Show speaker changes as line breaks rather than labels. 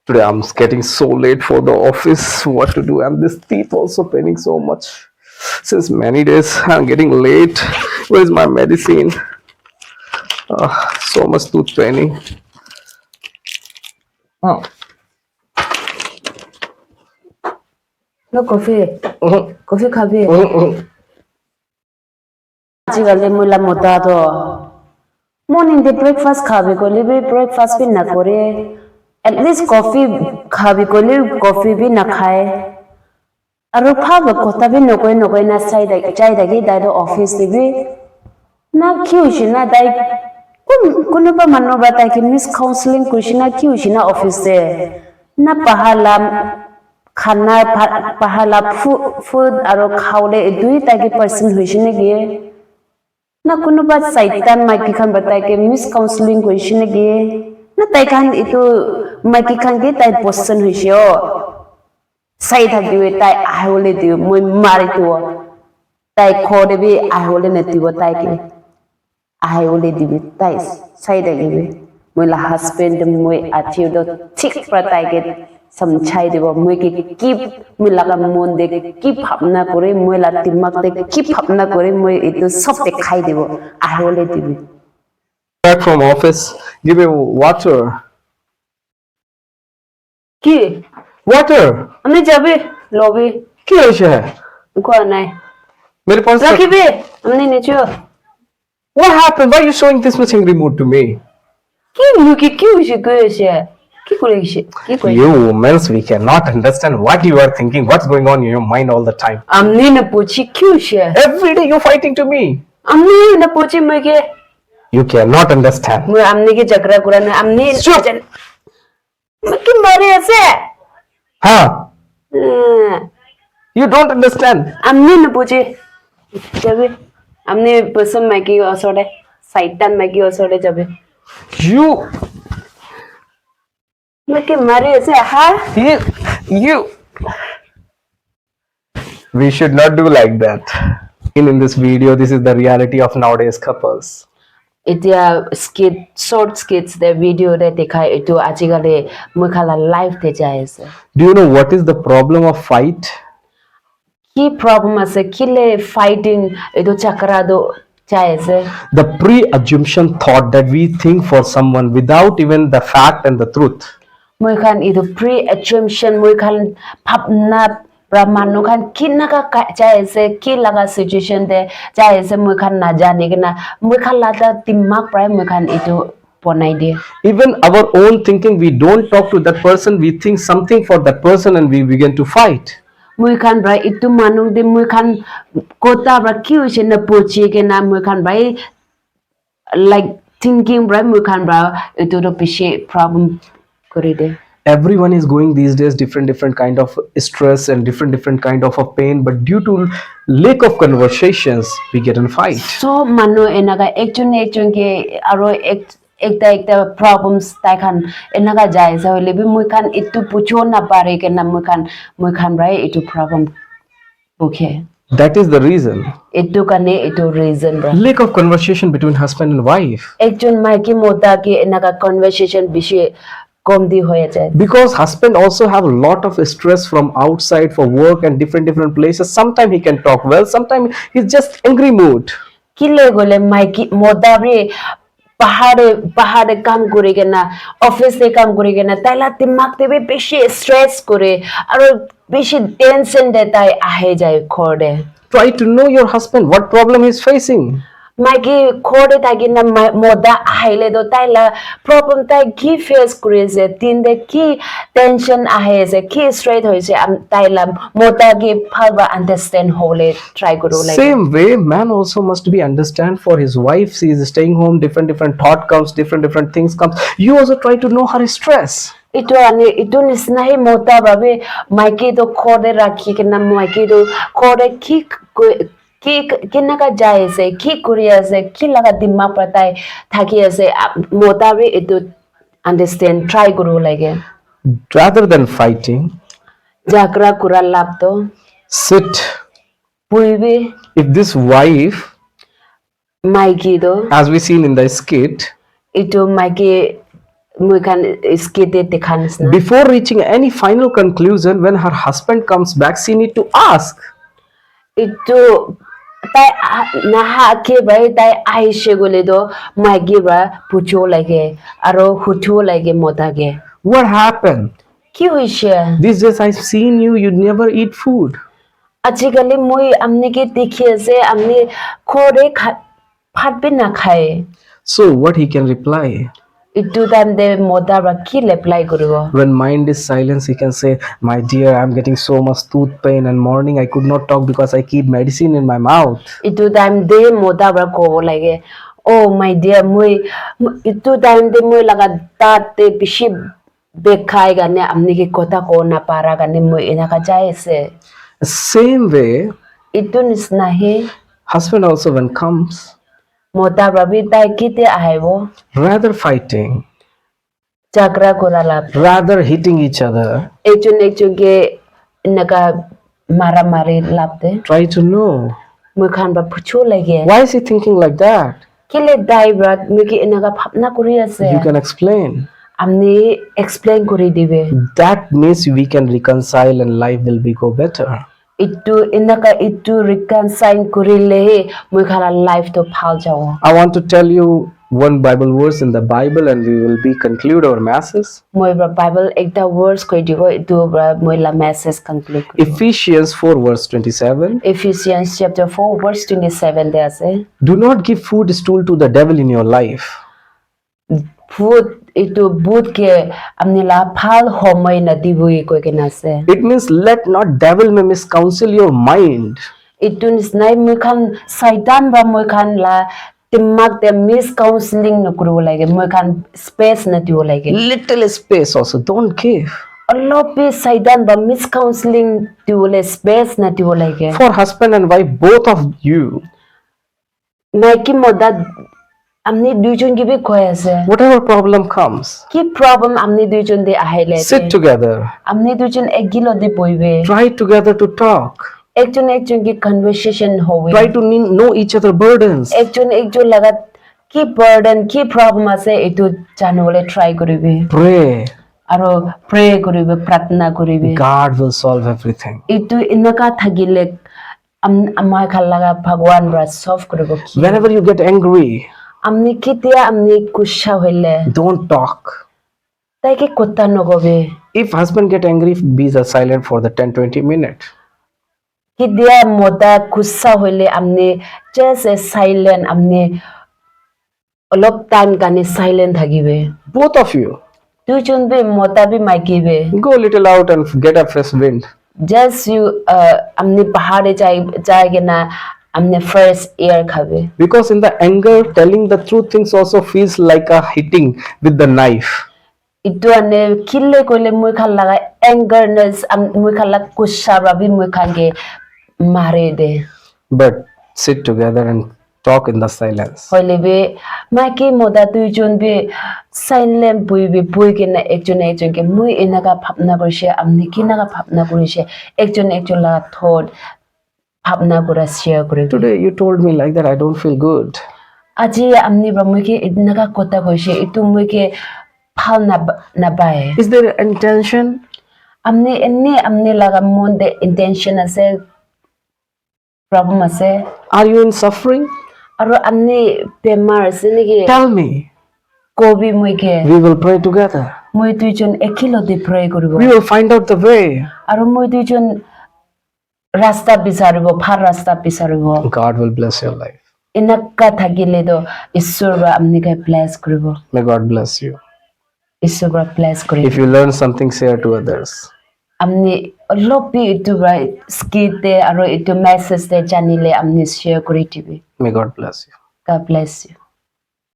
Today I'm getting so late for the office. What to do? And this teeth also paining so much. Since many days I'm getting late. Where is my medicine? So much tooth paining. Oh.
No coffee.
Mhm,
Coffee খাবি
mhm, mhm.
আজিকালি মুলা মোটা তো morning দে breakfast খাবি কইলে B breakfast B না করে at least coffee খাবি কইলে কফি বি না খায় আর খাবো কথা বি নকই না চাই দাগি দাই অফিস দিবি না কি হইছে না দাই কোনোবা মানুহ বা তাইকে মিস কাউন্সেলিং কৰিছে না কি হইছে না অফিসে না পাহালাম খানা পাহালা ফুড আর খাওলে দুই তাকে পার্সন হইছে নাকি না কোনোবা সাইতান মাইকি খান বাতাইকে মিস কাউন্সেলিং কৰিছে নাকি না তাই খান ইটো মাইকি খান কি তাই পছন্দ হইছে ও সাই থাকিবে তাই আহলে দিও মই মারি তো তাই খড়ে বি আহলে নেতিব তাইকে আহলে দিবি তাই সাই থাকিবে মইলা হাজবেন্ড মই আছিও তো ঠিক তাইকে समझाई देव मुई के की मिलाका मन दे की भावना करे मुला दिमाग दे की भावना करे मुई इतो सब देखाई देव आहोले दिबी
Back from office. Give me water.
की
Water.
हमने जाबे लॉबी
কি হয়েছে?
को নাই
मेरे पास
रखिबे हमने नीचे
What happened? Why are you showing this much angry mood to me?
की मुकी की होइसे कइसे की करेছে की কই
You humans, we cannot understand what you are thinking, what's going on in your mind all the time.
हमने न पूछी क्यों से
Every day you're fighting to me.
हमने न पूछी मगे
You cannot understand.
मैं हमने के झगड़ा कुरा न हमने मके मारे ऐसे
Huh? You don't understand.
हमने न पूछे जबे हमने पसंद मैगी असोडे साइटन मैगी असोडे जबे
You
मके मारे ऐसे हाँ
you We should not do like that. In this video, this is the reality of nowadays couples.
এতিয়া skit short skits the video de dekhai etu ajikale mukhala live te jai ase
Do you know what is the problem of fight?
ki problem ase kile fighting etu chakra do jai ase
The pre-assumption thought that we think for someone without even the fact and the truth.
moi khan etu pre assumption moi khan bhabna pramanu khan kinaka jai ase ki laga situation de jai ase moi khan na jane kina moi khan lada dimag prai moi khan etu bonai de
Even our own thinking, we don't talk to that person, we think something for that person and we begin to fight.
moi khan brai itu manung de moi khan kota bra ki hoise na pochi ke na moi khan brai like thinking brai moi khan bra itu ro piche problem kori de
Everyone is going these days different kind of stress and different kind of a pain, but due to lack of conversations we get in fight.
so manu enaga ekjon ke aro ekta problems tai khan enaga jai sa hole bi moi khan itu pucho na pare ke na moi khan brai itu problem okay
That is the reason.
itu kane itu reason bra
Lack of conversation between husband and wife.
ekjon maiki mota ke enaga conversation bishe kom di hoye jay
Because husband also have a lot of stress from outside for work and different places. Sometimes he can talk well, sometimes he's just angry mood.
kile gole maiki mota bre pahade কাম করে কেনা অফিসে কাম করে কেনা তাইলা দিমাগ দেবে বেশি stress করে আর বেশি টেনশন দে তাই আহে যায় খড়ে
Try to know your husband, what problem he's facing.
মাইকি খড়ে থাকি না মোদা আইলে তো তাইলা প্রবলেম তাই কি ফেস করেছে তিন দে কি টেনশন আহেছে কি স্ট্রেস হয়েছে তাইলা মোদা কি ভালবা আন্ডারস্ট্যান্ড হলে ট্রাই করো like
Same way, man also must be understand for his wife. She is staying home, different thought comes, different things comes. You also try to know her stress.
itu nisnahi mota babe maiki to khode rakhi kena maiki to khode ki kinaka jai ase ki kuri ase ki laga dimag patai thaki ase mota be itu understand try kuru lage
Rather than fighting,
jagra kura lab to
sit.
puibe
If this wife,
maiki to
as we seen in the skit,
itu maiki Moi kan skit dekhan na.
Before reaching any final conclusion, when her husband comes back, she need to ask,
Itu tai naha ke bai tai aishe gole do magi ba pucho lage aro hutu lage motage.
what happened?
Ki hoise?
These days I've seen you, you never eat food.
Ajikali moi amne ke dekhi ase amne khore phat bi na khaye.
So what he can reply?
Itu time de moda ba ki reply koribo.
When mind is silence, he can say, my dear, I'm getting so much tooth pain and morning I could not talk because I keep medicine in my mouth.
Itu time de moda ba ko lage. Oh my dear, moi itu time de moi laga tate bishi bekai gane amne ke kota ko na para gane moi ina ka jai se.
Same way,
Itu nisnahi
husband also when comes,
moda ba bi tai kite ahaibo
rather fighting,
chakra korala.
rather hitting each other,
Ekchun ke naga mara mari lapte.
try to know.
Moi khan ba pucho lage.
Why is he thinking like that?
Kile dai brat moi ki inaga phapna kori ase.
You can explain.
Amni explain kori dibe.
That means we can reconcile and life will be go better.
Itu inaka itu reconcile kurile moi khala life to phal jawo.
I want to tell you one Bible verse in the Bible and we will be conclude our masses.
Moi bra Bible ekta words koi dibo itu bra moi la message conclude.
Ephesians 4 verse 27.
Ephesians chapter 4 verse 27 there say.
Do not give food stool to the devil in your life.
Food itu boot ke amni la phal homoi na dibui koi ke na se.
It means let not devil may miscounsel your mind.
Itu nisnai moi khan saitan ba moi khan la timak de miscounseling no kuro lage moi khan space na dio lage.
Little space also, don't give.
Allah pe saitan ba miscounseling dio le space na dio lage.
For husband and wife, both of you,
Nai ki moda amni duijun ki bi khoi ase.
whatever problem comes,
Ki problem amni duijun de ahile.
sit together,
Amni duijun ek gilo de boibe.
try together to talk,
Ekjon ki conversation howe.
try to know each other burdens.
Ekjon laga ki burden ki problem ase itu janole try koribe.
Pray,
Aro pray koribe pratna koribe.
God will solve everything.
Itu inaka thagile amai khalaga bhagwan ra solve koribo ki.
Whenever you get angry,
Amni kitia amni kusha hoile.
don't talk.
Tai ke kotta nogobe.
If husband get angry, be silent for the 10-20 minutes.
Kidia moda kussa hoile amni just a silent amni olop time kani silent thagibe.
Both of you,
Duijun be moda bi maikibe.
go a little out and get a fresh wind.
Just you amni pahade jayge na amne fresh air khabe.
Because in the anger, telling the truth things also feels like a hitting with the knife.
Itu ane kille koile moi khan laga angerness moi khan la kussa rabi moi khan ge mare de.
But sit together and talk in the silence.
Hoile be maki moda duijun be silent bui ke na ekjon ke moi enaga phapna korise amni kinaga phapna korise ekjon la thought phapna kora share kore.
Today you told me like that, I don't feel good.
Aji amni ba moi ke enaga kota koise itu moi ke phal na bae.
Is there intention?
Amni laga mon de intention ase problem ase.
Are you in suffering?
Aro amni bemar ase niki.
Tell me.
Kobi moi ke.
We will pray together.
Moi duijon ekilo de pray koribo.
We will find out the way.
Aro moi duijon rasta bisaribo phar rasta bisaribo.
God will bless your life.
Inakka thagile do Ishwar ba amni kai bless koribo.
May God bless you.
Ishwar ba bless koribo.
If you learn something, share to others.
Amni lopi itu right skit de aro itu message de janile amni share kori tibi.
May God bless you.
God bless you.